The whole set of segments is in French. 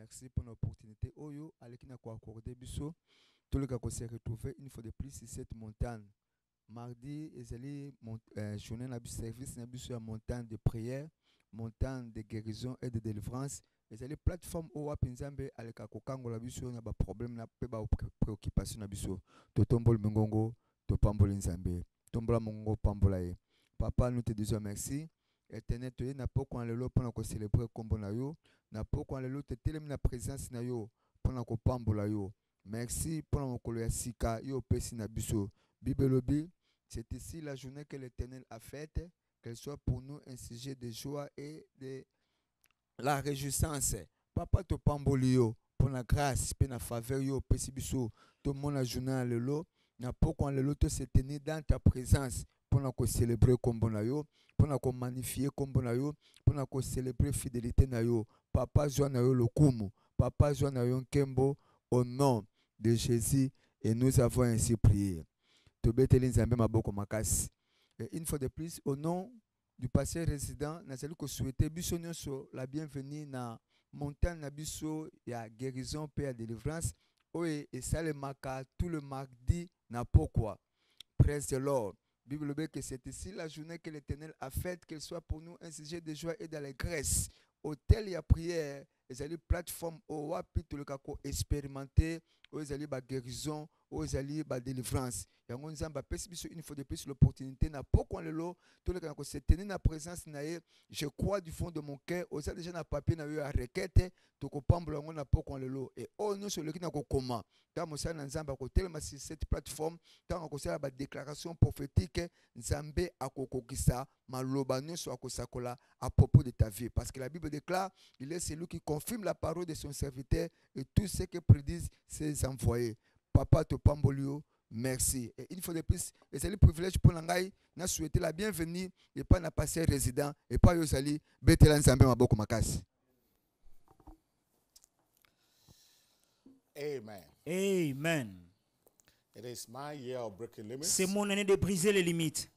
merci pour l'opportunité. Oyo, avec qui nous accordé biso, tout le cas qu'on s'est retrouvé une fois de plus sur cette montagne. Mardi, ezali journée na service na biso ya montagne de prière, montagne de guérison et de délivrance. Ezali plateforme owa pinzambe aleka kokangola biso na ba problème na pe ba préoccupation na biso. To tombol mengongo, to pamboli nzambe. Tombola mongongo pambola ye. Papa, nous te disons merci. Éternel, tu es na poko en lelo pour nous célébrer kombo na yo. Na poko en lelo te telemi na présence na yo pour nous pambola yo. Merci pour nous kolo ya sika yo pesi na biso. Bibelobi, c'est ici la journée que l'Éternel a faite, qu'elle soit pour nous un sujet de joie et de la réjouissance. Papa to pamboli yo pour la grâce, pour la faveur yo pesi biso. Tout le monde la journée en lelo, na poko en lelo te se tenir dans ta présence. Pour nous célébrer comme bon yo, pour nous magnifier comme bon yo, pour nous célébrer fidélité na yo. Papa joie na yo le kumu, papa joie na yo nkembo au nom de Jésus et nous avons ainsi prié. Tobeteli nzambe maboko makasi. Et une fois de plus au nom du pasteur résident, nazali ko souhaiter biso nyonso la bienvenue na montagne na biso ya guérison paix et délivrance. Oye et salemaka tout le mardi na pokwa. Praise the Lord. Bible dit que c'est ici la journée que l'Éternel a faite, qu'elle soit pour nous un sujet de joie et d'allégresse. Hôtel et prière, et les plateformes au wapi tout le cas expérimenter, aux alliés ba guérison, aux alliés ba délivrance. Yango nzamba pesi biso une fois de plus l'opportunité na poko lelo tout le cas ko se tenir na présence na ye. Je crois du fond de mon cœur, aux déjà na papier na yo a requête, to ko pambola ngo na poko lelo et oh nous sur le qui na ko comment. Tant mo sa na nzamba ko telema sur cette plateforme, tant ko sala ba déclaration prophétique, nzambe akokokisa maloba nyonso akosakola à propos de ta vie parce que la Bible déclare, il est celui qui confirme la parole de son serviteur et tout ce que prédisent ses envoyés. Papa te pambolio, merci. Et une fois de plus, c'est le privilège pour l'angai, na souhaiter la bienvenue et pas na passer résident et pas yosali betela nzambe maboko makasi. Amen. Amen. It is my year of breaking limits. C'est mon année de briser les limites.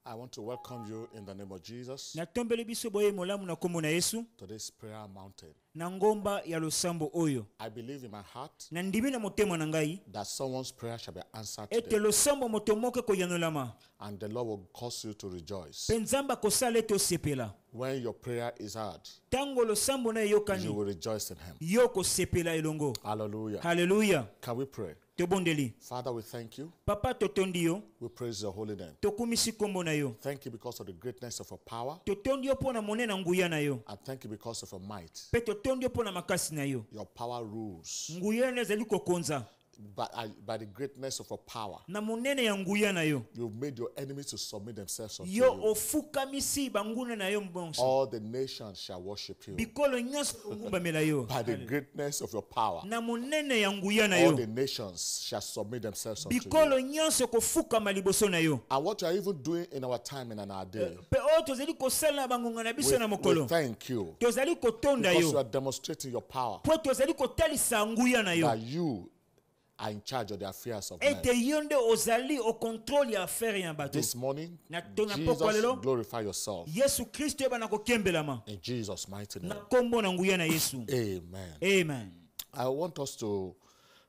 I want to welcome you in the name of Jesus Natombele biso boye molamu na kombo na Yesu to this prayer mountain. na ngomba ya losambo oyo. I believe in my heart Na ndimi na motema na ngai that someone's prayer shall be answered ete today, losambo moto moke koyanolama. and the Lord will cause you to rejoice. Pe nzamba kosala ete osepela. When your prayer is heard, Tango losambo na you eyokani will rejoice in Him. yo kosepela elongo. Hallelujah. Hallelujah. Can we pray? Tobondeli. Father, we thank you. Papa totondi yo, We praise your holy name. tokumisi kombo na yo. Thank you because of the greatness of your power, Totondi yo pona monena nguya na yo. and thank you because of your might. Pe totondi yo pona makasi na yo. Your power rules. Nguya na ezali kokonza. By the greatness of your power, Na monene ya nguya na yo. you've made your enemies to submit themselves unto Yo you. ofukamisi banguna na yo mbonso. All the nations shall worship you. Bikolo nyonso ngumba mela yo. By the greatness of your power, Na monene ya nguya na all yo. the nations shall submit themselves unto you. Bikolo nyonso kofukama liboso na yo. And what you are even doing in our time and in our day, Pe o tozali kosala bangonga na biso na we mokolo. thank you Tozali kotonda because you yo. are demonstrating your power, Po tozali kotalisa nguya na yo. that you are in charge of the affairs of men. Ete yonde ozali au contrôle ya affaire ya bato. This morning, Na tona Jesus, poko lelo. glorify yourself. Yesu Kristo eba na kokembelama. In Jesus' mighty Na name. kombo na nguya na Yesu. Amen. Amen. I want us to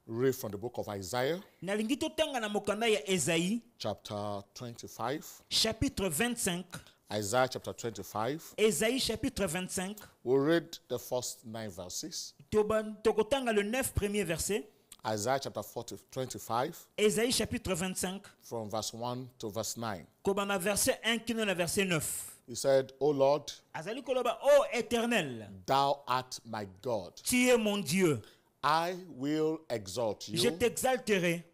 read from the book of Isaiah, Nalingi totanga na mokanda ya Esaïe, chapter 25. chapitre 25. Isaiah chapter 25. Esaïe chapitre 25. We'll read the first 9 verses. Tokotanga le 9 premiers versets. Isaiah chapter 25, Esaïe chapitre 25. from verse 1 to verse 9. Kobama verset 1 kino na verset 9. He said, O Lord, Azali koloba, ô Éternel, thou art my God. tu es mon Dieu. I will exalt Je you. t'exalterai.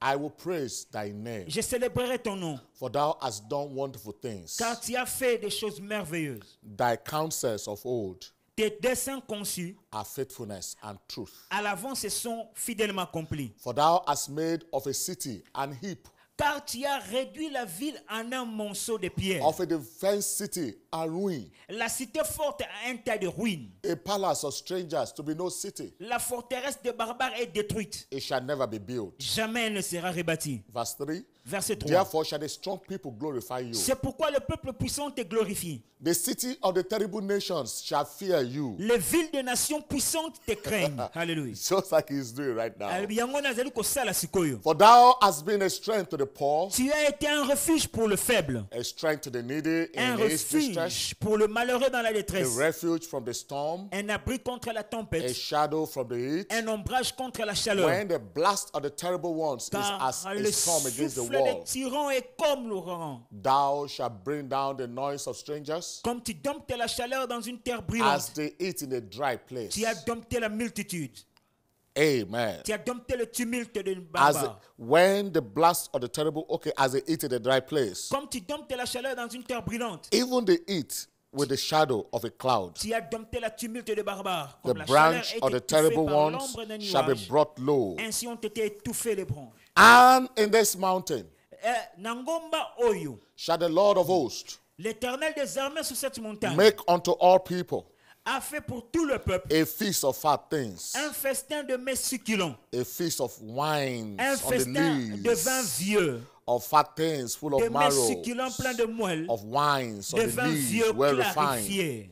I will praise thy name. Je célébrerai ton nom. For thou hast done wonderful things. Car tu as fait des choses merveilleuses. Thy counsels of old Tes desseins conçus are faithfulness and truth. à l'avance sont fidèlement accomplis. For thou hast made of a city an heap, Car tu as réduit la ville en un monceau de pierres. of a defense city a ruin, La cité forte a un tas de ruines. a palace of strangers to be no city. La forteresse des barbares est détruite. It shall never be built. Jamais elle ne sera rebâtie. Verse 3. Verset 3. Therefore shall the strong people glorify you. C'est pourquoi le peuple puissant te glorifie. The city of the terrible nations shall fear you. Les villes des nations puissantes te craignent. Alléluia. Just like he's doing right now. Yango nazali kosala sikoyo. For thou hast been a strength to the poor, Tu as été un refuge pour le faible, a strength to the needy un in his distress, refuge pour le malheureux dans la a détresse, refuge from the storm, un abri contre la a tempête, shadow from the heat. un ombrage contre la chaleur. When the blast of the terrible ones is Car as le a storm against the souffle des wall, tyrans est comme l'ouragan. thou shalt bring down the noise of strangers Comme tu domptes la chaleur dans une terre as brûlante, they eat in a dry place. tu as dompté la multitude. Amen. Tu as dompté le tumulte de As barbares. when the blast of the terrible, okay, as they eat in a dry place, Comme tu domptes la chaleur dans une terre brûlante, even they eat with the shadow of a cloud. tu as dompté la tumulte des barbares. The Comme la chaleur branch est of the étouffée terrible par ones l'ombre d'un shall be nuage, brought low. ainsi ont été étouffées les branches. And in this mountain Nangomba Oyo, shall the Lord of hosts l'Éternel des armées sur cette montagne make unto all people a fait pour tout le peuple a feast of fat things, un festin de mets succulents, a feast of wines un on the festin de vin leaves, vieux, of fat things full de of mets marrow, succulents pleins de moelle, of wines on de the vin leaves, vieux well refined. clarifié.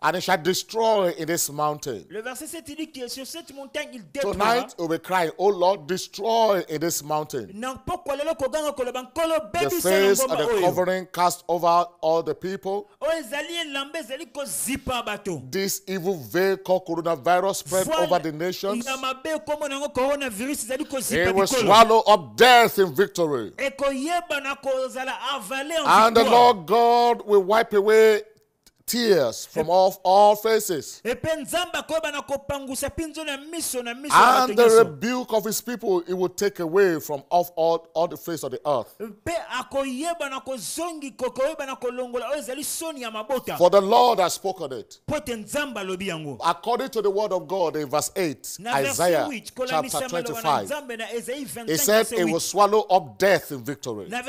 And it shall destroy in this mountain. Le verset 7 dit que sur cette montagne, il détruira. Tonight we'll be crying, oh Lord, destroy in this mountain The the face of the covering cast over all the people. This evil veil called coronavirus spread over the nations. It will swallow up death in victory. And the Lord God will wipe away tears from off all faces. And the rebuke of his people it will take away from off all the face of the earth. For the Lord has spoken it. According to the word of God in verse 8, Isaiah chapter 25, it said it will swallow up death in victory. And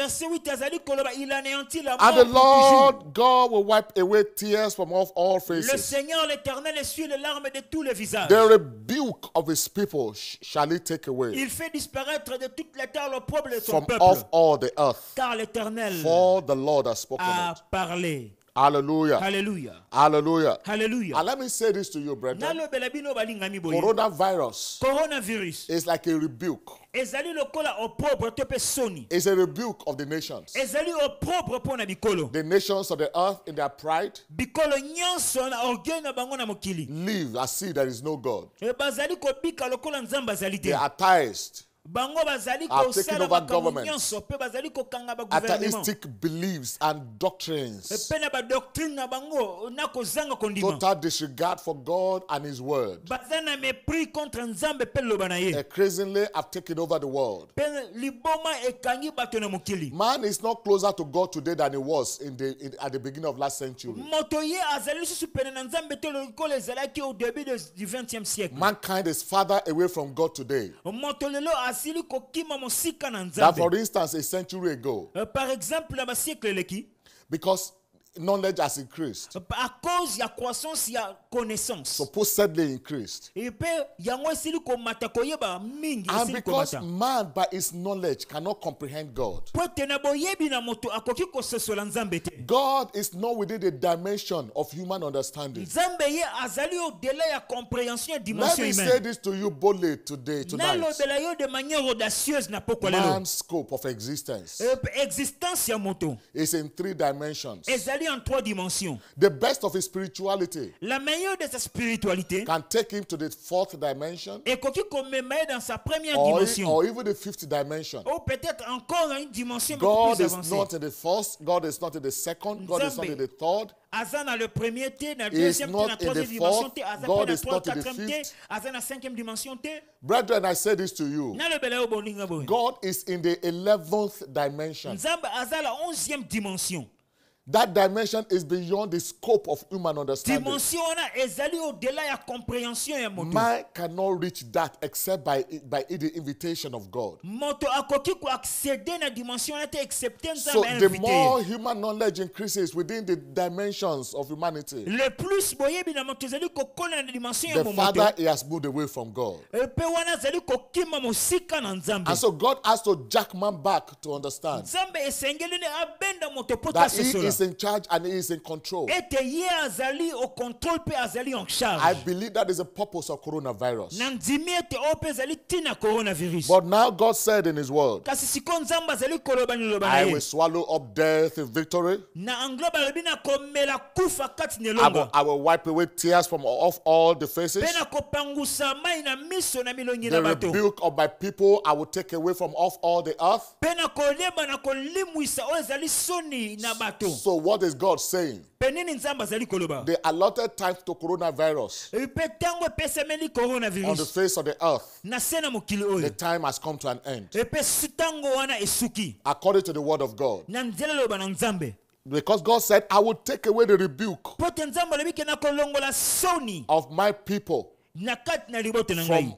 the Lord God will wipe away tears from off all faces. Le Seigneur l'Éternel essuie les larmes de tous les visages. The rebuke of his people shall he take away Il fait disparaître de toute la terre l'opprobre de son from peuple. off all the earth. Car l'Éternel For the Lord has spoken a it. parlé. Hallelujah. Alléluia. Hallelujah. Alléluia. And let me say this to you, brethren. Nalobela bino balingami boye. Coronavirus Coronavirus. is like a rebuke. Ezali lokola opprobre to pe soni. It's a rebuke of the nations. Ezali opprobre pona bikolo. The nations of the earth in their pride Bikolo nyonso na orgueil na bango na mokili. live as see there is no God. E bazali kobika lokola nzamba azali te. They are atheist, Bango bazali are taking kosala over makambo governments. nyonso pe bazali kokanga ba gouvernement. atheistic beliefs and doctrines, Pe na ba doctrine na bango na kozanga kondima. total disregard for God and his word. Baza na mépris contre nzambe pe loba na ye. Increasingly have taken over the world. Pe liboma ekangi bato na mokili. Man is not closer to God today than he was at the beginning of last century. Moto ye azali susu pene na nzambe te lokola ezalaki au début du 20e siècle. Mankind is farther away from God today Moto lelo asili kokima mosika na than, nzambe. for instance, a century ago, Par exemple, na ba siècle leki, because knowledge has increased, à cause ya croissance ya connaissance. supposedly increased. Et pe yango esili komata koyeba mingi And esili because komata. man, by his knowledge, cannot comprehend God. Po tena boyebi na moto akoki kosesola nzambe te. God is not within the dimension of human understanding. Nzambe ye azali au-delà ya compréhension ya Let dimension me say humaine. this to you boldly tonight. Nalobela yo de manière audacieuse na poko lelo. Man's scope of existence Existence ya moto is in 3 dimensions. ezali en 3 dimensions. The best of his spirituality La meilleure de sa spiritualité can take him to the 4th dimension ekoki komema ye dans sa première or dimension. even the 5th dimension. Ou peut-être encore une dimension beaucoup God plus is avancée. not in the 1st, God is not in the 2nd, God is not in the 3rd. Aza na le premier T, na He deuxième is T, not na in troisième the dimension fourth. T, aza God pe na is not in the quatrième T, fifth. aza na cinquième dimension T. Brethren, I say this to you. Na le bela yo bolinga boy. God is in the 11th dimension. Nzambe aza la 11e dimension. That dimension is beyond the scope of human understanding. Dimension wana ezali au-delà ya compréhension ya moto. Man cannot reach that except by the invitation of God. Moto akoki ko accéder na dimension wana te excepté So nzambe the invité. more human knowledge increases within the dimensions of humanity, Le plus boyebi na moto ezali ko kola na dimension ya the moto. farther he has moved away from God. Pe wana ezali ko kima mosika na nzambe. And so God has to jack man back to understand Nzambe esengeli ne abenda moto pota that he sosola. is in charge and he is in control. Ete ye azali au contrôle pe azali en charge. I believe that is the purpose of coronavirus. Na ndimi ete ope ezali tina coronavirus. But now God said in his word, Kasi siko nzambe azali koloba ni loba na I ye. will swallow up death in victory. Na angloba lobi na komela kufa kati nelonga. I will wipe away tears from off all the faces. Pe na kopangusa mai na miso na milongi The na bato. rebuke of my people I will take away from off all the earth. Pe na koleba na kolimwisa o ezali soni na bato. So what is God saying? Pe nini nzambe azali koloba? The allotted time to coronavirus Pe tango epesemeli on the coronavirus. face of the earth, Na se na mokili the oyo. time has come to an end. Pe sutango wana esuki. According to the word of God. Na nzela loba na nzambe. Because God said, I will take away the rebuke Pote nzambe lobi ke na kolongola soni of my people na kati na libote na ngai.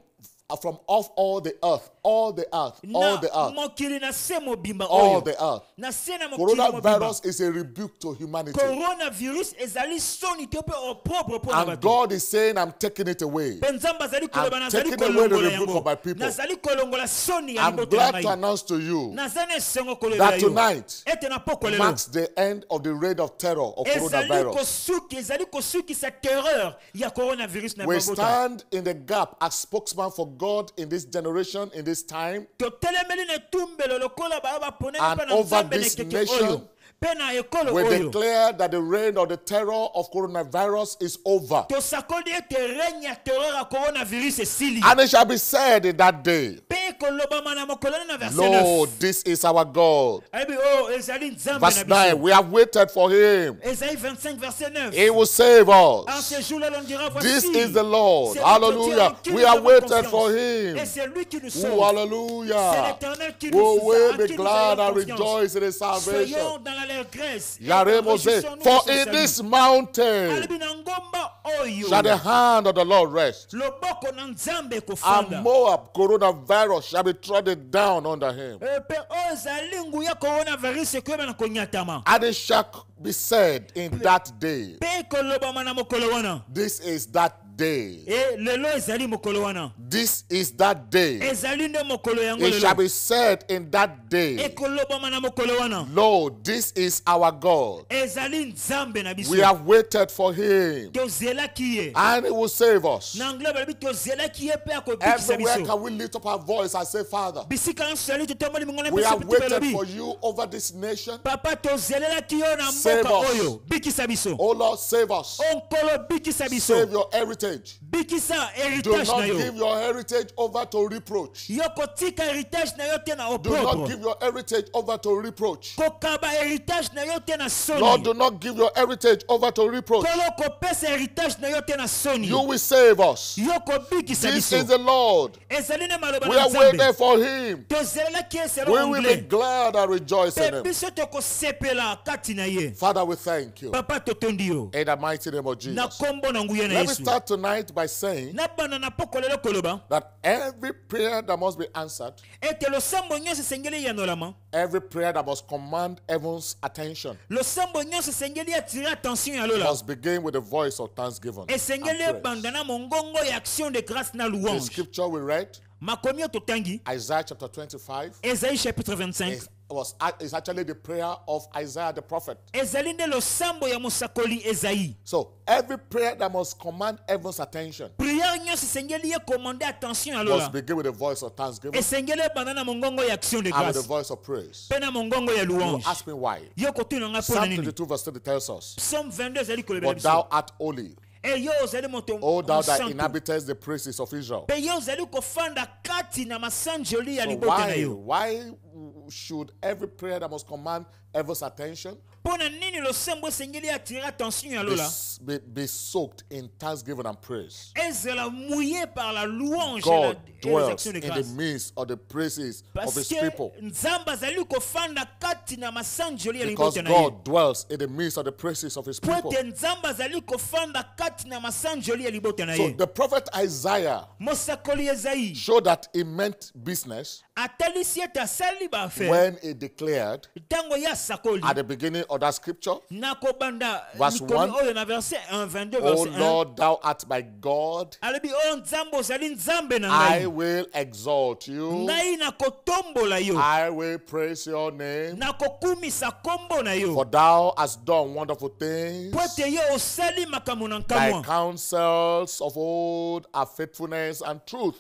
from off all the earth, all the earth, all the Na earth, mokili na se mobimba all oyo. the earth. Na se na mokili mobimba. Coronavirus is a rebuke to humanity. Coronavirus ezali soni te pe au propre po na And bato. God is saying, I'm taking it away. Pe nzambe azali koloba na I'm azali taking away the kolongola rebuke of my people. yango. Nazali kolongola soni ya I'm libote na glad to ngai. announce to you Nazana esengo koloba that yo. tonight Ete na poko lelo. marks the end of the reign of terror of coronavirus. Ezali kosuki sa terreur ya coronavirus na We babota. stand in the gap as spokesman for God in this generation, in this time, Totelemeli ne tumbelo lokola ba poneli and pa na over nzambe ne this keke nation. oyo. Pe na ekolo we oyo. declare that the reign of the terror of coronavirus is over. Tosakoli ete règne ya terreur ya coronavirus esili. And it shall be said in that day, Pe koloba mana mokolo na verset 9. Lord, this is our God. Ebi oh ezali nzambe Verse na 9, biso. we have waited for him. Esaïe 25 verset 9. He will save En us. ce jour-là, l'on dira This voici. is the Lord. C'est Hallelujah. l'Éternel qui We nous have avons waited confiance. for him. Et c'est lui qui nous Oh, sauve. C'est hallelujah. l'Éternel qui nous Oh, sauve. we À be qui nous glad ayons and confiance. rejoice in his Soyons salvation. dans l'allégresse. Et Yaremo say, réjouissons-nous for de son in salut. this mountain Alibi na ngomba oyo. shall the hand of the Lord rest. Loboko na nzambe And kofanda. Moab, coronavirus, shall be trodden down under him. Pe oyo ezali nguya coronavirus ekoyeba na konyatama. And it shall be said in that day, Pe kolobama na mokolo wana. this is that day. E lelo ezali mokolo wana. This is that day. Ezali nde mokolo yango It shall lelo. be said in that day, Ekolobama na mokolo wana. Lord, this is our God. Ezali nzambe na biso. We have waited for him, Tozelaki ye. and he will save us. Na anglais balobi tozelaki ye pe akobikisa Everywhere biso. can we lift up our voice and say, Father, Bisika nyonso ezali totomboli mongo na we biso have pe waited balobi. for you over this nation. Papa tozelelaki yo na Save mboka us. oyo. Bikisa biso. Oh Lord, save us. Onkolo bikisa biso. Save your heritage. Bikisa Do héritage not na yo. give your heritage over to reproach. Yo kotika héritage na yo te na Do not opprobre. give your heritage over to reproach. Kokaba héritage na yo te na soni. Lord, do not give your heritage over to reproach. Kolo kopesa héritage na yo te na soni. You will save us. Yo kobikisa This biso. is the Lord. Ezali ne maloba We na are nzambe. waiting for him. Tozelelaki ye We selon will be anglais. glad and rejoice in Pe him. biso tokosepela kati na ye. Father, we thank you. Papa totondi yo. In the mighty name of Na Jesus. kombo na nguya na Let me Yesu. start tonight by saying Na bana na poko lelo koloba. that every prayer that must be answered, Ete losambo nyonso esengeli yanolama. every prayer that must command heaven's attention, Losambo nyonso esengeli attirer attention ya lola. must begin with the voice of thanksgiving. and Esengeli praise. ebanda na mongongo ya action de grâce na The louange. scripture we read, Makomi totangi. Isaiah chapter 25, Esaïe chapitre 25. is actually the prayer of Isaiah the prophet. Ezali nde losambo ya mosakoli Esaïe. So every prayer that must command heaven's attention Prière nyonso esengeli ye commander attention ya must lola. begin with the voice of thanksgiving Esengeli ebanda na mongongo ya action de and with the grâce. voice of praise. Pe na mongongo ya You louange. ask me why. Yo kotuna nga pona Psalm nini? 22 verse 30 tells us, Psalm 22 ezali kolobela but biso. thou art holy, E yo ozali moto O thou that santu. inhabitest the praises of Israel. Pe yo ozali kofanda kati na masanjoli ya So libota na yo. why should every prayer that must command heaven's attention Pona nini losambo esengeli attirer attention ya lola. be soaked in thanksgiving and praise? Ezala mouillé par la louange et God dwells in the midst of the praises of his people. Because God dwells in the midst of the praises of his people. So the prophet Isaiah showed that he meant business when he declared at the beginning of that scripture, verse 1, O Lord, thou art my God, I will exalt you, I will praise your name, for thou hast done wonderful things, thy counsels of old are faithfulness and truth.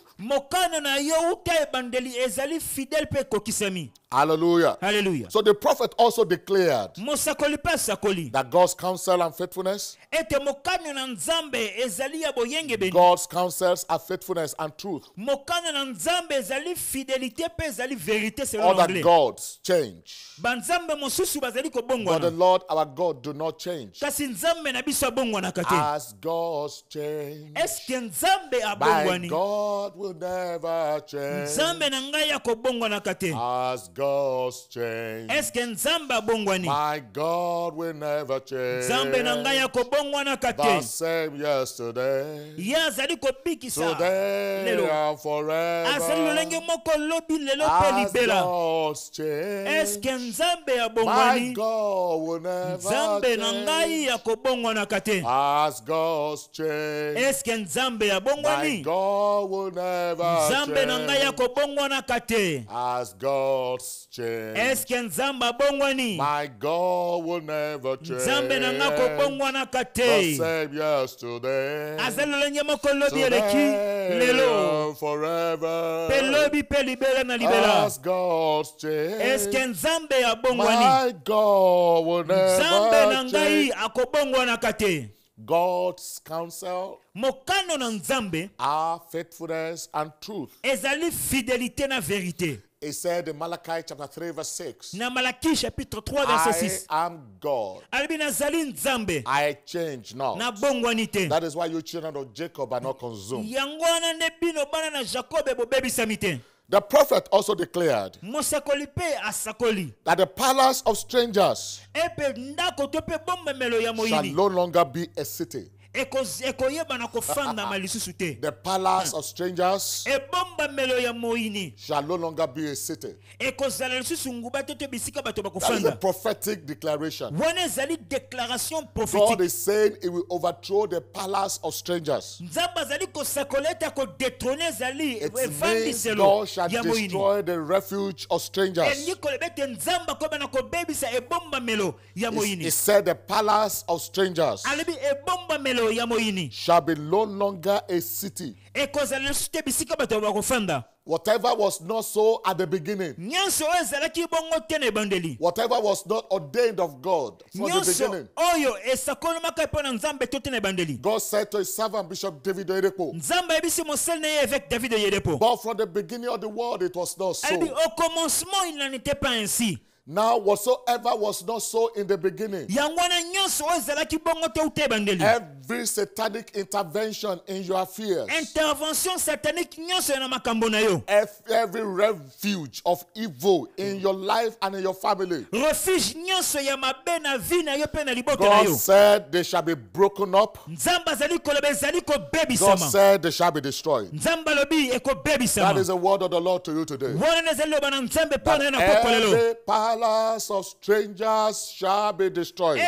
Hallelujah. Hallelujah. So the prophet also declared that God's counsel and faithfulness, God's counsels are faithfulness and truth. Other gods change, but the Lord our God do not change. As gods change, my God will never change. As gods change, my God will never change. The same yesterday, today and forever. As gods change, my God will never change. As gods change, my God will never change. As God's change, my God will never change. The same yesterday, today, forever. As God's change, my God will never change. God's counsel are faithfulness and truth. It said in Malachi chapter 3 verse 6, I am God, I change not. That is why you children of Jacob are not consumed. The prophet also declared that the palace of strangers shall no longer be a city. The palace of strangers shall no longer be a city. That is a prophetic declaration. God is saying he will overthrow the palace of strangers. It means God shall destroy the refuge of strangers. He said the palace of strangers shall be no longer a city. Whatever was not so at the beginning, whatever was not ordained of God from the beginning, God said to his servant Bishop David Oyedepo, but from the beginning of the world it was not so. Now whatsoever was not so in the beginning, every satanic intervention in your affairs, every refuge of evil in your life and in your family, God said they shall be broken up. God said they shall be destroyed. That is the word of the Lord to you today. Every palace of strangers shall be destroyed.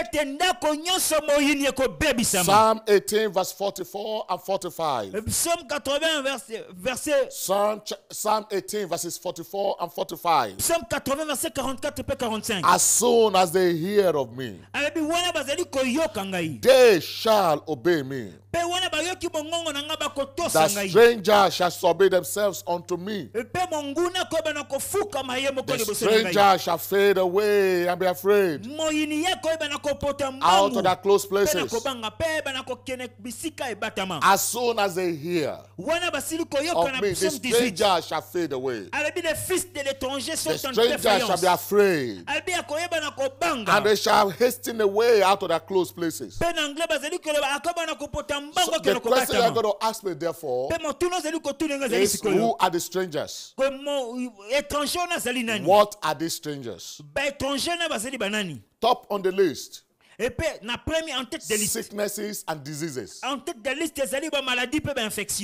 Psalm 18 verse 44 and 45. Psalm 18 verses 44 and 45. As soon as they hear of me, they shall obey me. The strangers shall submit themselves unto me. The stranger shall fear fade away and be afraid out of that close places. As soon as they hear of me, the stranger shall fade away. The stranger shall be afraid, and they shall hasten away out of their close places. So the question you're going to ask me, therefore, is who are the strangers? What are these strangers? Top on the list, sicknesses and diseases. They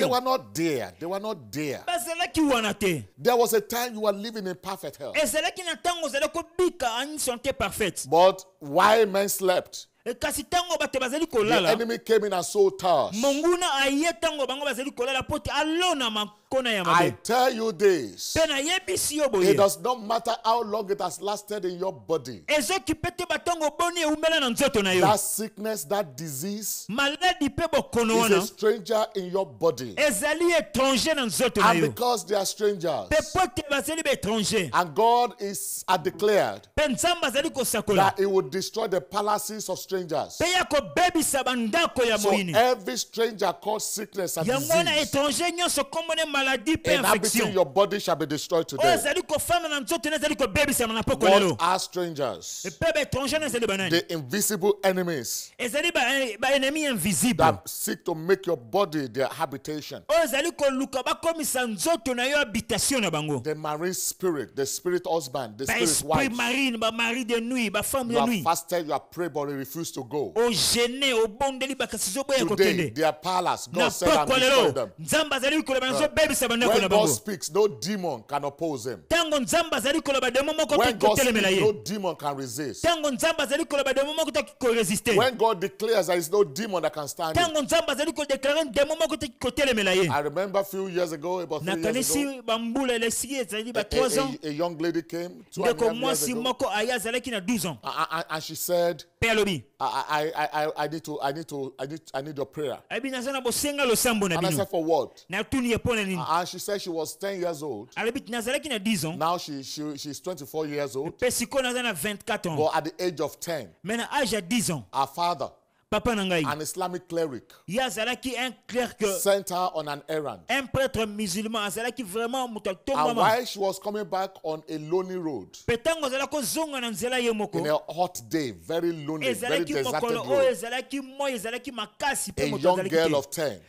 were not there. They were not there. There was a time you were living in perfect health. But while men slept, the enemy came in and sowed tares. I tell you this, it does not matter how long it has lasted in your body. That sickness, that disease is a stranger in your body. And because they are strangers, and God has declared that He would destroy the palaces of strangers. So every stranger called sickness and disease inhabiting your body shall be destroyed today. What are strangers? The invisible enemies that seek to make your body their habitation. The marine spirit, the spirit husband, the spirit wife. You are fasted, you are prayed, but you refuse to go. Today, their palace, God said, and destroy them. When God speaks, no demon can oppose him. When God speaks, no demon can resist. When God declares, there is no demon that can stand it. I remember a few years ago, about 3 years ago, a young lady came 2 years ago, and she said, I need your prayer. And I said, for what? And she said she was 10 years old. Now she's 24 years old. But at the age of 10, her father, an Islamic cleric, sent her on an errand. And while she was coming back on a lonely road, in a hot day, very lonely, very deserted road, a young girl of 10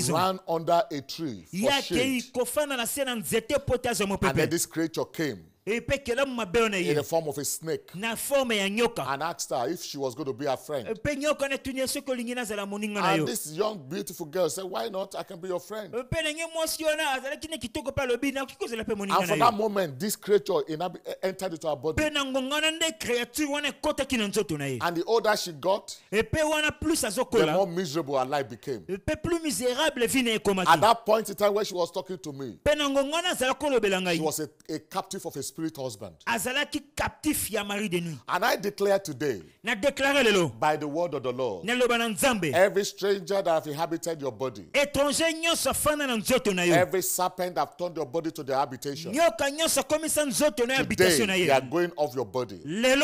ran under a tree for shade. And then this creature came in the form of a snake and asked her if she was going to be her friend. And this young beautiful girl said, why not? I can be your friend. And for that moment, this creature entered into her body. And the older she got, the more miserable her life became. At that point in time when she was talking to me, she was a captive of a spirit husband. And I declare today, by the word of the Lord, every stranger that have inhabited your body, every serpent that have turned your body to their habitation, today they are going off your body. Today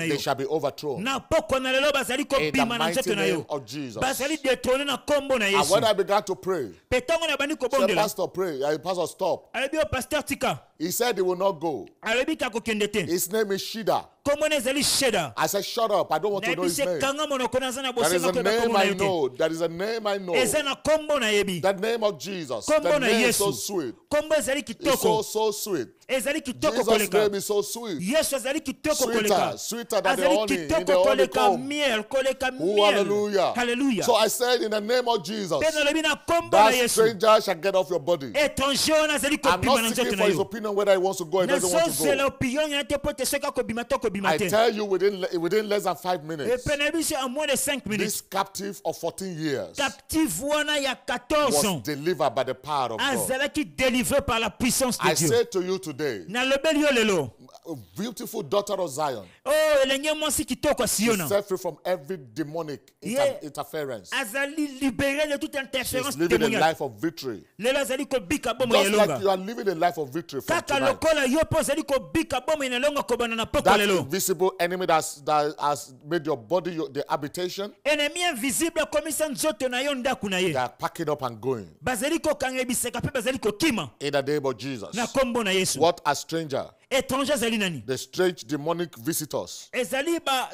they shall be overthrown. In the mighty name of Jesus. And when I began to pray, said, Pastor, pray. Pastor, stop. He said he will not go. His name is Shida. I said, shut up. I don't want to know his name. That is a name I know. That is a name I know. That name of Jesus. That name is so sweet. It's so sweet. Jesus' name is so sweet. Sweeter than the honey in the honeycomb. Oh, hallelujah. Hallelujah. So I said, in the name of Jesus, that stranger shall get off your body. I'm not seeking for his opinion whether he wants to go or doesn't want to go. I tell you, within less than 5 minutes, en moins de 5 minutes, this captive of 14 years captive wana ya 14 was ans delivered by the power of God. azalaki délivré par la puissance de I Dieu. say to you today, Na lobeli yo lelo, a beautiful daughter of Zion, oh elenge mwasi kitoko Siona, set free from every demonic interference. azali libéré de toute interférence She's living a démoniaque. life of victory. Lelo azali kobika bomo Just like yelonga. you are living a life of victory from Kaka tonight. lokola yo po azali kobika bomo inalonga kobana na poko That lelo. invisible enemy that has made your body the habitation, Ennemi invisible komisa nzoto na yo ndaku na they ye. are packing up and going. Bazali kokanga biseka pe bazali kokima. In the name of Jesus. Na kombo na Yesu. What a stranger. Étranger zali nani? The strange demonic visitors Ezali ba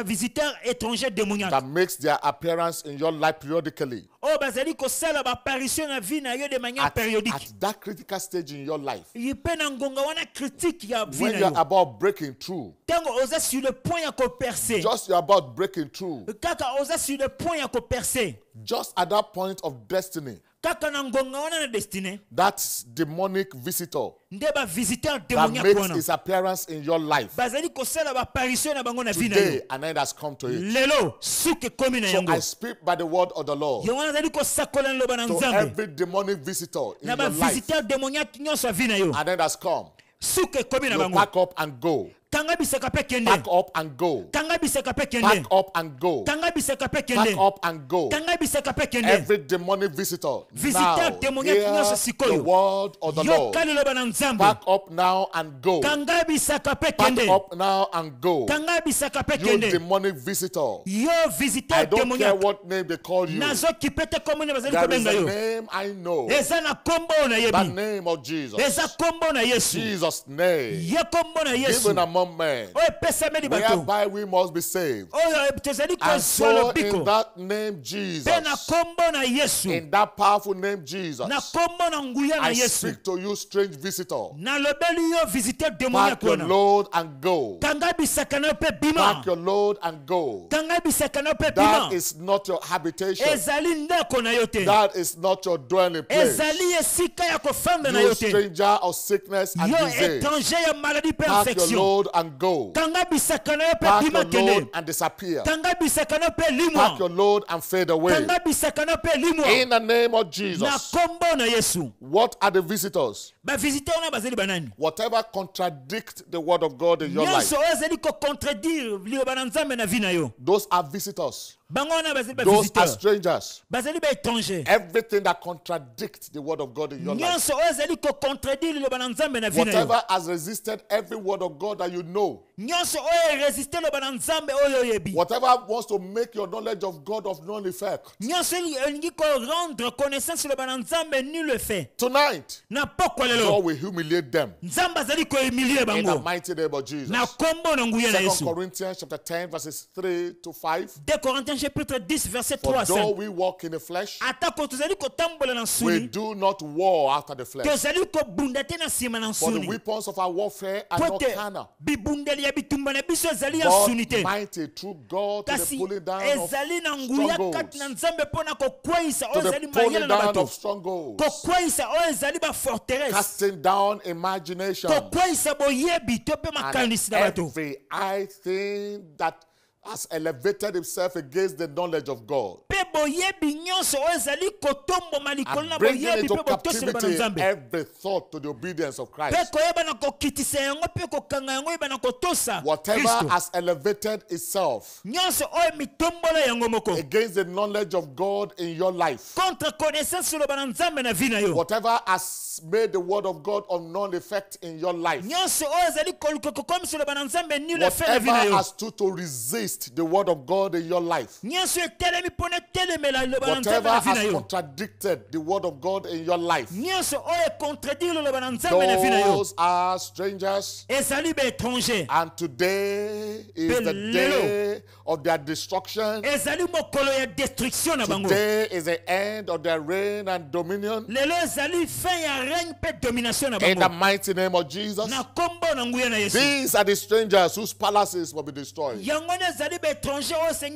visiteur étranger démoniaque. that makes their appearance in your life periodically. Oh bazali kosala ba apparition na vie na yo de manière périodique. At that critical stage in your life, Yipe na ngonga wana critique ya vie when na you're yo. about breaking through, Tango oza sur le point ya ko percer. just you're about breaking through, Kaka oza sur le point ya ko percer. just at that point of destiny, Kaka na ngonga wana na destinée. that demonic visitor Nde ba visiteur that démoniaque makes wana. his appearance in your life Bazali kosala ba apparition na bango na vie na yo. today, an end has come to it. Lelo suke komi na So yango. I speak by the word of the Lord Yo wana zali kosakola loba na to Nzambe. every demonic visitor in Na ba your life. visiteur démoniaque nyonso vie na yo. An end has come. Suke komi na You bango. pack up and go. Kanga biseka pe kende. Pack up and go. Kanga biseka pe Pack kende. up and go. Kanga biseka pe Pack kende. up and go. Kanga biseka pe kende. Every demonic visitor, Visiteur now démoniaque hear nyonso the sikoyo. word of the Yo Lord. kali loba na Nzambe. Pack up now and go. Kanga biseka pe Pack kende. up now and go. Kanga biseka pe You kende. demonic visitor. Yo I visiteur don't care démoniaque. what name they call you. Nazo kipete komune bazali There is kobenga a yo. name I know. Eza na kombo na The yebi. name of Jesus. Eza kombo na Yesu. Jesus' name. Ye kombo na Yesu. Given among men. Oyo pesa meli bato. Whereby we must be saved. Oyo tezali And kozwa so in lobiko. that name Jesus, Pe na kombo na Yesu. in that powerful name Jesus, Na kombo na nguya na I Yesu. speak to you, strange visitor. Na lobeli yo visiteur Pack démoniaque your wana. load and go. Kanga bisaka na pe bima. Pack your load and go. Kanga bisaka na pe That bima. is not your habitation. Ezali ndako na yo te. That is not your dwelling place. Ezali esika ya kofanda na yo You te. stranger of sickness and Yo disease. étranger ya maladie pe Pack your infection. load and go. Kanga bisaka na yo pe Pack bima your load kende. and disappear. Kanga bisaka na pe Pack limwa. your load and fade away. Kanga bisaka na pe limwa. In the name of Na Jesus. kombo na Yesu. What are the visitors? Ba visiteur na bazali banani. Whatever contradict the word of God in your life, Nyonso oyo ezali ko contredire liloba na Nzambe na vie na yo. those are visitors. Bango wana bazali ba Those are visiteur. strangers. Bazali ba étranger. Everything that contradicts the word of God in your life. Nyonso oyo ezali ko contredire liloba na Nzambe na vie na yo. Whatever has resisted every word of God that you know. Nyonso oyo résister liloba na Nzambe oyo yebi. Whatever wants to make your knowledge of God of none effect. Nyonso elingi ko rendre connaissance liloba na Nzambe nul effet. Tonight, Na pokwa lelo. God will humiliate them. Nzambe azali ko humilier In the bango. mighty name of Jesus. Na kombo na nguya na 2 Yesu. Corinthians chapter 10 verses 3 to 5. 2 Corinthiens chapitre 10 verset 3 For à though 5. we walk in the flesh, Atako tozali kotambola na we nsuni. do not war after the flesh. Tozali kobunda te na nsima na For the nsuni. weapons of our warfare are not Pote carnal, bibundeli ya bitumba na biso ezali ya but nsuni te. mighty through God to the Kasi pulling down of ezali na nguya kati na strongholds. Nzambe mpona kokweyisa To oyo the ezali pulling mayele na down bato. of strongholds. Kokweyisa oyo ezali baforteresse. Casting down imagination Kokweyisa boyebi to mpe and makanisi na bato. every high thing that has elevated himself against the knowledge of God. Mpe boyebi nyonso oyo ezali kotomboma likolo And na bringing boyebi into mpe botoseli bana captivity Nzambe. every thought to the obedience of Mpe Christ. koyeba na kokitisa yango mpe kokanga yango yeba na kotosa Whatever Kristo. has elevated itself Nyonso oyo mitombola yango moko. against the knowledge of God in your life. Contre connaissance loba na Nzambe na vie na yo. Whatever has made the word of God of non effect in your life. Nyonso oyo ezali kokomisa loba na Nzambe nul effet na vie na Whatever yo. has stood to resist the word of God in your life. Nyonso etelemi mpona etelemela loba na Nzambe Whatever na vie na has yo. contradicted the word of God in your life. Nyonso oyo contredire loba na Nzambe na vie na yo. Those are strangers. Ezali ba étranger. And today is the day of their destruction. Ezali mokolo ya destruction na bango. Today is the end of their reign and dominion. Lelo ezali fin ya règne pe domination na In the bango. mighty name of Jesus. Na kombo na nguya na Yesu. These are the strangers whose palaces will be destroyed. Yango na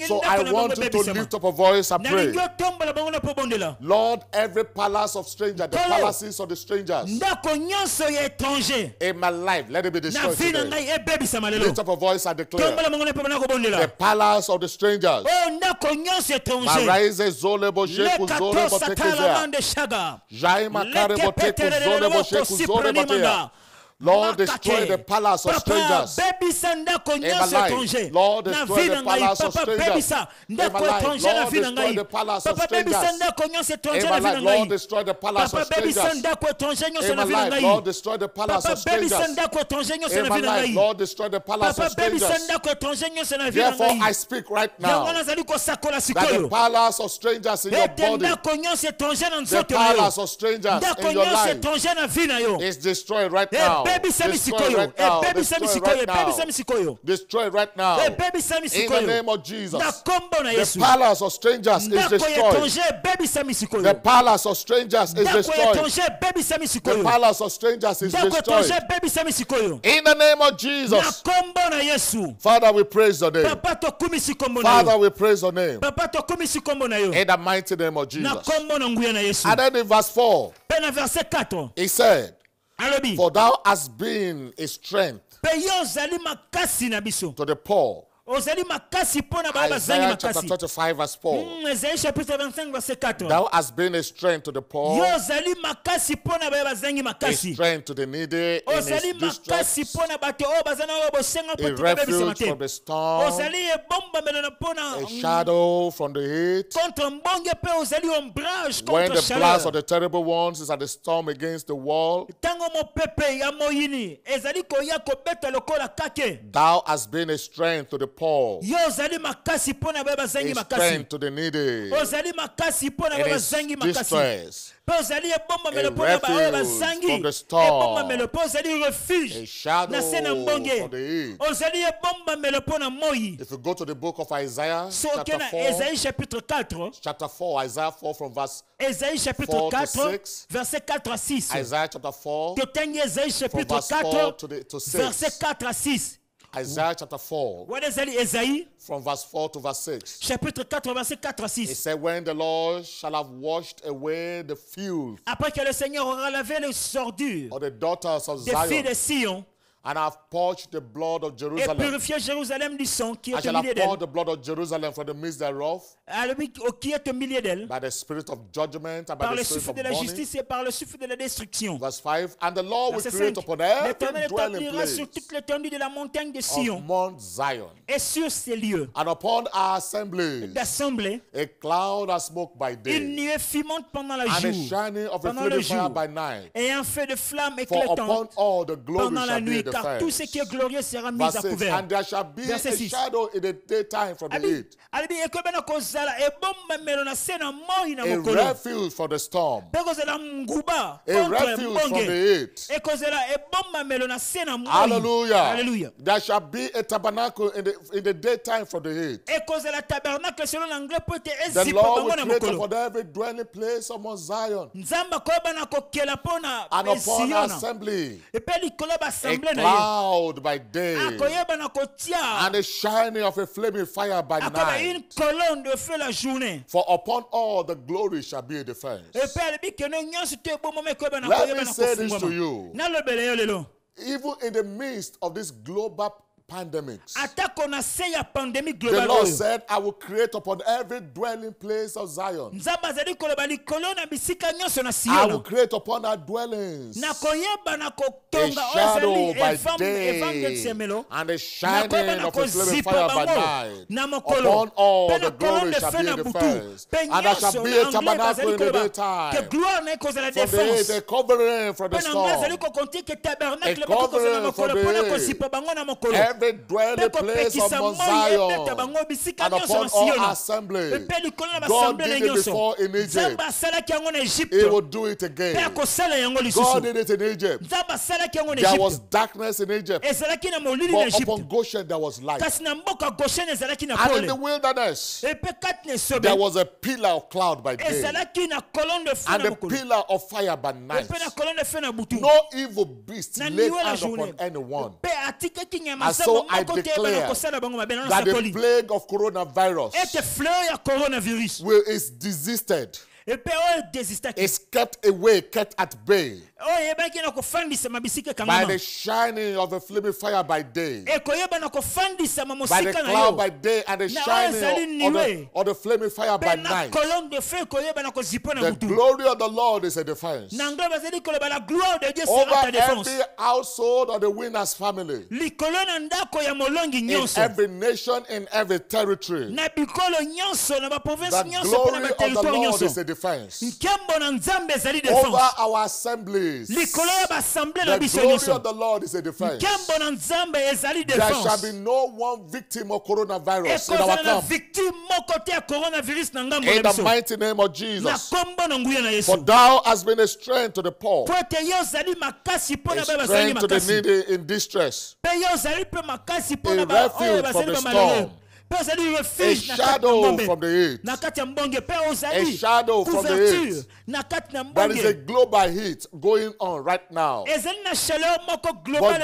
So I want you to lift up a voice and pray. Lord, every palace of strangers, the palaces of the strangers in my life, let it be destroyed today. Lift up a voice and declare. The palace of the strangers. Maraize zolebo sheku zolebo tekezea. Jaima karebo teku zolebo sheku zolebo tea. Lord, destroy the palace of strangers in my life. Lord, destroy the palace of strangers in my life. Lord, destroy the palace of strangers in my life. Lord, destroy the palace of strangers in my life. Lord, destroy the palace of strangers in my life. Lord, destroy the palace of strangers. Therefore, I speak right now that the palace of strangers in your body, the palace of strangers in your life is destroyed right now. Destroy right now. Destroy right now. In the name of Jesus. The palace of strangers is destroyed. The palace of strangers is destroyed. The palace of strangers is destroyed. In the name of Jesus. Father, we praise your name. Father, we praise your name. In the mighty name of Jesus. And then in verse 4, he said, for thou hast been a strength to the poor. Isaiah chapter 35 verse 4. Thou hast been a strength to the poor, a strength to the needy in his distress, a refuge from the storm, a shadow from the heat. When the blast of the terrible ones is at the storm against the wall, thou hast been a strength to the poor, a strength to the needy in his distress, a refuge from the storm, a shadow from the heat. If you go to the book of Isaiah chapter 4, Isaiah 4 from verse 4 to 6, Isaiah chapter 4 from verse 4 to 6. Isaiah chapter 4 from verse 4 to verse 6. Chapitre 4, verset 4 à 6. It said, when the Lord shall have washed away the filth Après que le Seigneur aura lavé les ordures of the daughters of des filles de Zion, Sion and have purged the blood of et Jerusalem, purifié Jérusalem du sang qui I est au shall have milieu d'elle, poured the blood of Jerusalem from the midst thereof, qui est au milieu d'elle, by the spirit of judgment and par by le the spirit souffle of de la mourning. justice et par le souffle de la destruction. Verse 5, and the Lord will Verset create 5. upon every L'Éternel dwelling établira place sur toute l'étendue de la montagne de of Sion Mount Zion, et sur ces lieux and upon our assemblies d'assemblée a cloud of smoke by une day, nuée fumante pendant le and a jour, shining of a pendant le flaming fire jour, by night. et un feu de flamme For upon éclatante all the glory pendant la shall be nuit, the car tout ce qui est first. glorieux sera mis Verse à 6, couvert. and there shall be Verset a 6. shadow in the daytime from the heat, alibi ekobena kozala ebombamelo na se na moi na a mokolo refuge for the storm, mpe kozala nguba a contre refuge from the mbonge heat. ekozala ebombamelo na se na moi. Hallelujah. Hallelujah. There shall be a tabernacle in the daytime from the heat. ekozala tabernacle selon l'anglais po ete The ezipa Lord bango will na create mokolo upon every dwelling place of Mount Zion, nzambe akoyeba kokela mpo na and upon Siona assembly epe likolo ya a baassemble na ye cloud by day, akoyeba na kotia and a shining of a flaming fire by akoyeba une night. colonne de feu la journée For upon all the glory shall be a defense. epe alobi keno nyonso to ebomama ekoyeba na Let koyeba me na say this to kofungwama you. nalobele yo lelo Even in the midst of this global pandemics, atako na se ya pandémie the globale Lord oyo said, I will create upon every dwelling place of Zion. nzambe azali koloba likolo na bisika nyonso na I will Siona create upon our dwellings nakoyeba na a kotonga oyo shadow ezali by evangeli day semelo and a nakoyeba shining na of a flaming kozipa fire by bango night. na mokolo Upon all mpe the na glory kolonne de shall fe be na a butu defense, mpe and there shall nyonso be na a anglais tabernacle bazali in the koloba ke daytime. gloire na ekozala From the heat, défense a covering from the mpe na anglais azali storm. kokonti ke tabernacle A bakokozala na covering from mokolo the mpo na heat. kozipa bango na mokolo Every dwelling mpe place of kopekisa Mount moi ebeta Zion, bango bisika and nyonso upon na all Siona assembly. epe likolo na God baassemble did na it nyonso before in nzambe Egypt. asalaki yango na He Egypte will do it mpe again. akosala yango God lisusu did it in Egypt. nzambe asalaki yango na There was Egypte darkness in Egypt, ezalaki na molili na but upon Egypte Goshen there was light. kasi na mboka Goshene ezalaki na And in the pole wilderness epe kati na esobe there was a pillar of cloud by day ezalaki na colonne de feu and na a mokolo pillar of fire by night. epe na colonne de feu na butu No evil beast na laid niwe la hand journée upon anyone. mpe atikaki nyama I said so I declare that the plague of coronavirus is desisted. Is kept away, kept at bay by the shining of the flaming fire by day, by the cloud by day, and the shining of the flaming fire by night. The glory of the Lord is a defense over every household of the winner's family, in every nation, in every territory. The glory of the Lord is a defense over our assemblies. The glory of the Lord is a defense. There shall be no one victim of coronavirus in our camp. In the mighty name of Jesus. For thou hast been a strength to the poor, a strength to the needy in distress, a refuge from the storm, a shadow from the heat, a shadow from the heat. There is a global heat going on right now, but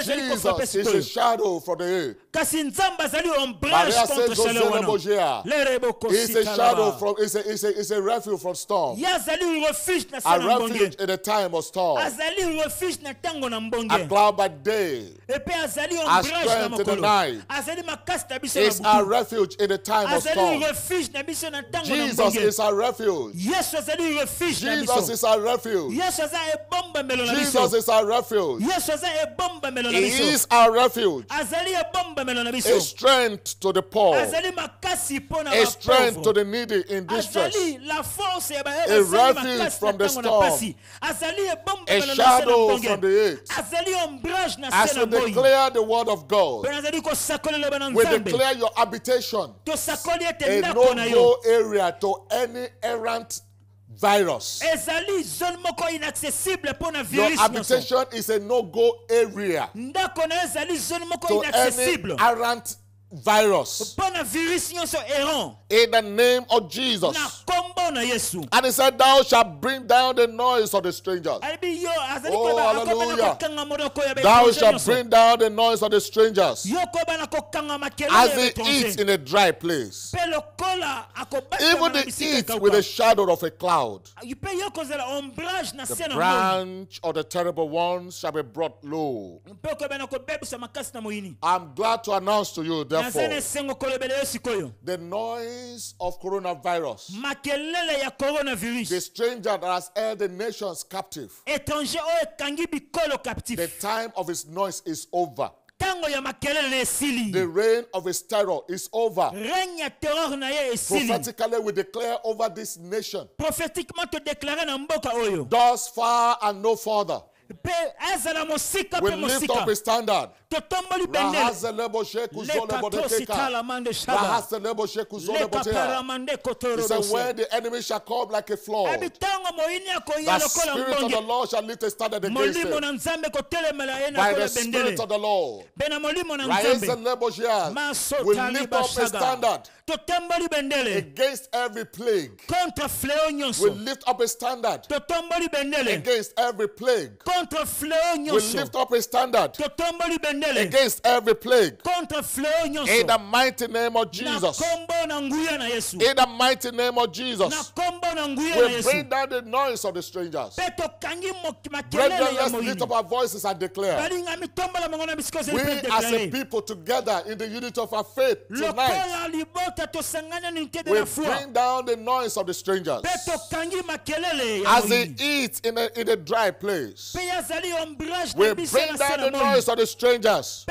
Jesus is a shadow from the heat. Maria says, is a shadow from, is a refuge from storm, a refuge in a time of storm, a cloud by day, a strength in the night, is a refuge in a time of storm. Jesus is our refuge. Jesus is our refuge. Jesus is our refuge. He is our refuge. A strength to the poor, a strength to the needy in distress, a refuge from the storm, a shadow from the heat. As we declare the word of God, we declare your habitation a no-go area to any errant virus. Your habitation is a no-go area to any errant virus. In the name of Jesus. And he said, thou shalt bring down the noise of the strangers. Oh, hallelujah. Thou shalt bring down the noise of the strangers as they eat in a dry place. Even they eat with a shadow of a cloud. The branch of the terrible ones shall be brought low. I'm glad to announce to you, therefore, the noise of coronavirus, the stranger that has held the nations captive, the time of his noise is over. The reign of his terror is over. Prophetically, we declare over this nation, thus far and no further, we lift up a standard. He said, when the enemy shall come like a flood, the Spirit of the Lord shall lift a standard against him. By the Spirit of the Lord, we lift up a standard against every plague. We lift up a standard against every plague. We lift up a standard against every plague. In the mighty name of Jesus. In the mighty name of Jesus. We bring down the noise of the strangers. Brethren, let's lift up our voices and declare. We as a people together in the unity of our faith tonight, we bring down the noise of the strangers as they eat in a dry place. We bring down the noise of the strangers.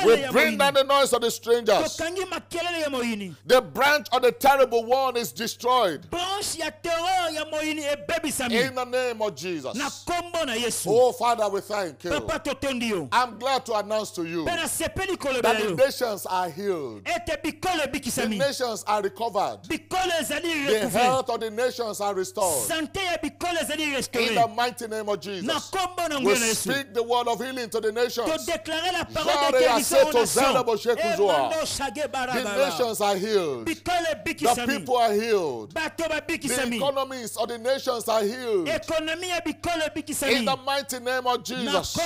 We bring down the noise of the strangers. The branch of the terrible one is destroyed. In the name of Jesus. Oh, Father, we thank you. I'm glad to announce to you that the nations are healed. The nations are recovered. The health of the nations are restored. In the mighty name of Jesus. We speak the word of healing to the nations. The nations are healed. The people are healed. The economies of the nations are healed. In the mighty name of Jesus.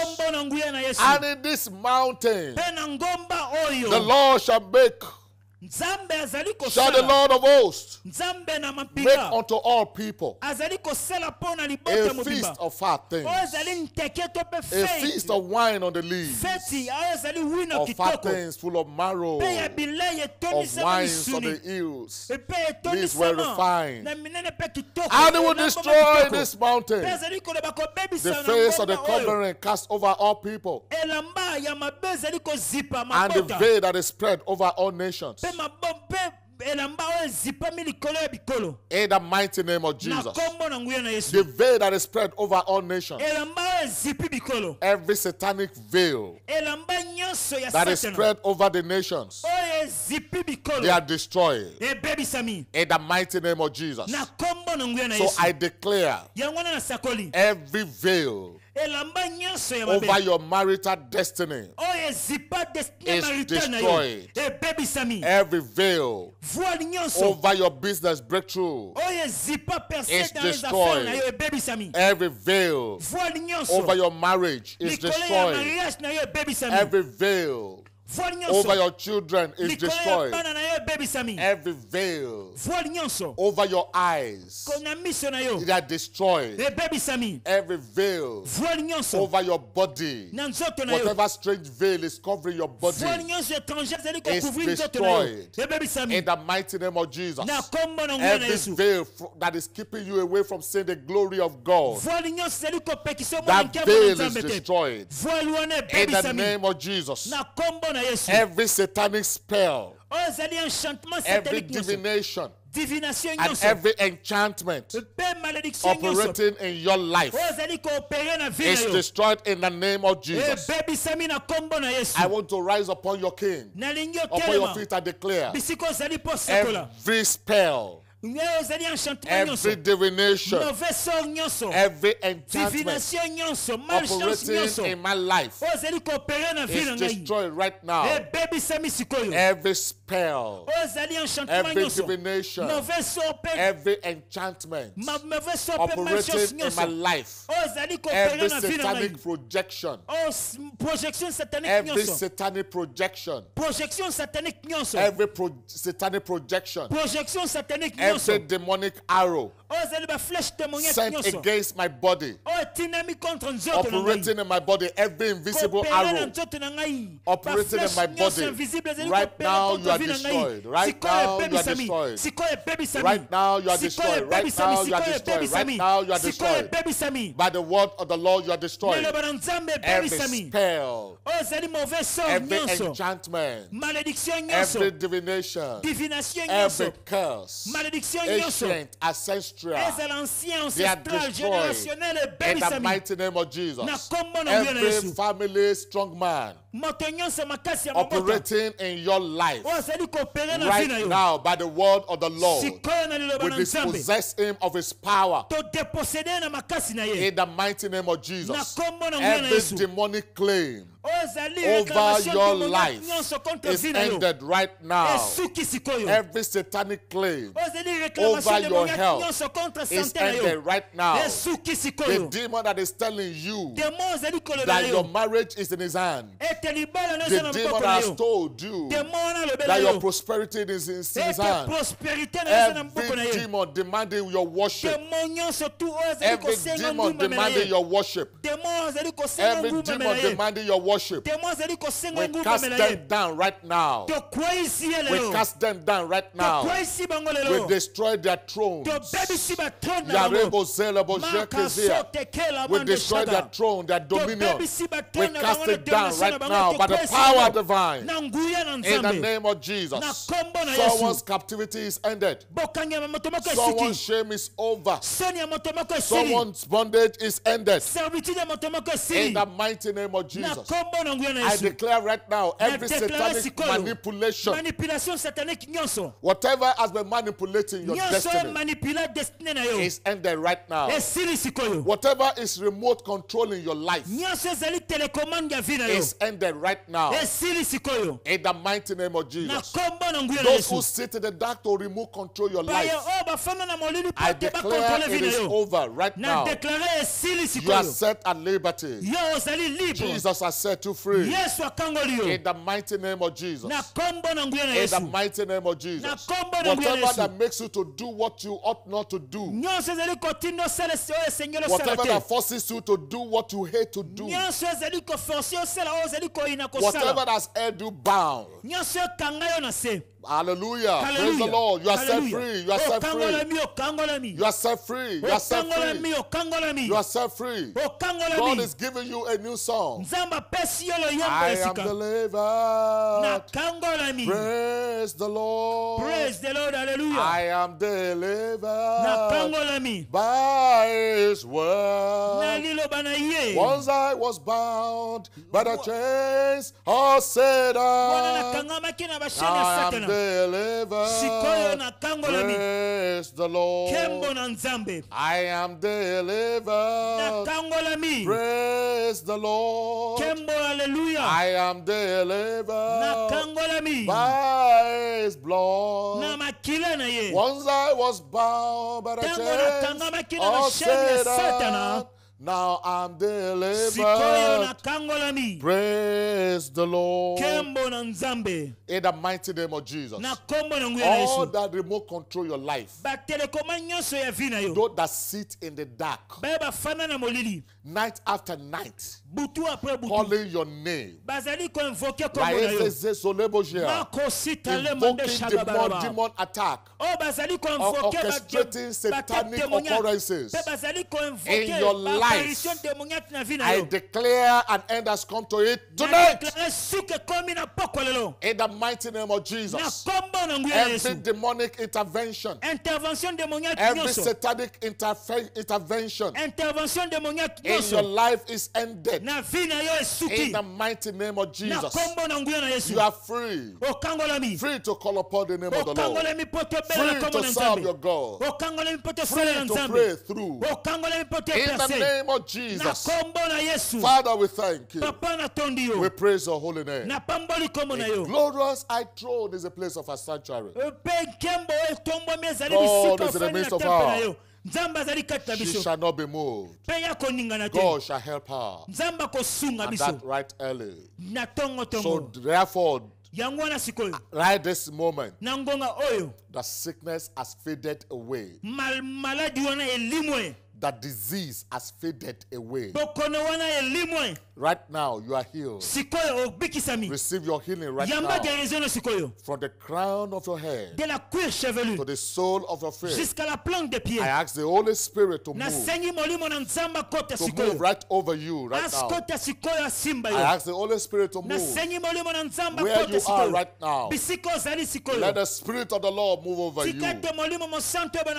And in this mountain, the Lord shall make, shall the Lord of hosts make unto all people a feast of fat things, a feast of wine on the leaves, of fat things full of marrow, of wines on the hills, these were refined. And he will destroy this mountain, the face of the covering cast over all people, and the veil that is spread over all nations. In the mighty name of Jesus. The veil that is spread over all nations. Every satanic veil that is spread over the nations, they are destroyed. In the mighty name of Jesus. So I declare every veil over your marital destiny is destroyed. Every veil over your business breakthrough is destroyed. Every veil over your marriage is destroyed. Every veil over your children is destroyed. Every veil over your eyes, they are destroyed. Every veil over your body, whatever strange veil is covering your body, is destroyed. In the mighty name of Jesus. Every veil that is keeping you away from seeing the glory of God, that veil is destroyed. In the name of Jesus. Every satanic spell, every divination, and every enchantment operating in your life is destroyed in the name of Jesus. I want to rise upon your king, upon your feet and declare every spell, every divination, every enchantment operating in my life is destroyed right now. Every spell, every divination, every enchantment operating in my life, every satanic projection, every satanic projection, every satanic projection, every demonic arrow sent against my body, operating in my body, every invisible arrow operating in my body, right now you are destroyed. Right now you are destroyed. Right now you are destroyed. Right now you are destroyed. Right now you are destroyed. By the word of the Lord you are destroyed. Every spell, every enchantment, every divination, every curse, ancient, ancestral, they are destroyed in the mighty name of Jesus. Every family strong man operating in your life right now by the word of the Lord will dispossess him of his power in the mighty name of Jesus. Every demonic claim over your life is ended right now. Every satanic claim over your health is ended right now. The demon that is telling you that your marriage is in his hand, the demon has told you that your prosperity is in his hand, every demon demanding your worship, every demon demanding your worship, every demon demanding your worship, we cast them down right now. We cast them down right now. We destroy their thrones. We destroy their throne, their dominion. We cast it down right now by the power divine. In the name of Jesus. Someone's captivity is ended. Someone's shame is over. Someone's bondage is ended. In the mighty name of Jesus. I declare right now every satanic manipulation, whatever has been manipulating your destiny, is ended right now. Whatever is remote controlling your life is ended right now. In the mighty name of Jesus. Those who sit in the dark to remove control your life, I declare it is over right now. You are set at liberty. Jesus has set you free. In the mighty name of Jesus. In the mighty name of Jesus. Whatever that makes you to do what you ought not to do, whatever that forces you to do what you hate to do, whatever that's held you bound, hallelujah. Praise the Lord. You are set free. You are set free. You are set free. You are set free. You are set free. God is giving you a new song. I am delivered. Praise the Lord. Praise the Lord. Hallelujah. I am delivered by His word. Once I was bound by the chains of Satan, I am delivered. Praise the Lord. I am delivered. Praise the Lord. I am delivered by His blood. Once I was bound by the chains of Satan, now I'm delivered. Praise the Lord. In the mighty name of Jesus. All that remote control your life, those that sit in the dark night after night, calling your name, invoking demon attack, orchestrating satanic occurrences in your life, I declare an end has come to it tonight. In the mighty name of Jesus. Every demonic intervention, every satanic intervention in your life is ended. In the mighty name of Jesus. You are free. Free to call upon the name of the Lord. Free to serve your God. Free to pray through. In the name of Jesus. Father, we thank you. We praise your holy name. A glorious high throne is a place of a sanctuary. God is in the midst of her. She shall not be moved. God shall help her. And that right early. So therefore, right this moment, the sickness has faded away. That disease has faded away. Right now, you are healed. Receive your healing right now. From the crown of your head to the sole of your feet. I ask the Holy Spirit to move right over you right now. I ask the Holy Spirit to move where you are right now. Let the Spirit of the Lord move over you.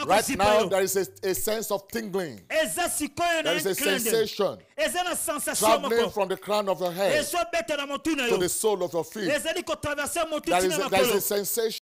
Right now, there is a sense of tingling. There is a sensation traveling from the crown of your head to the sole of your feet. There is a sensation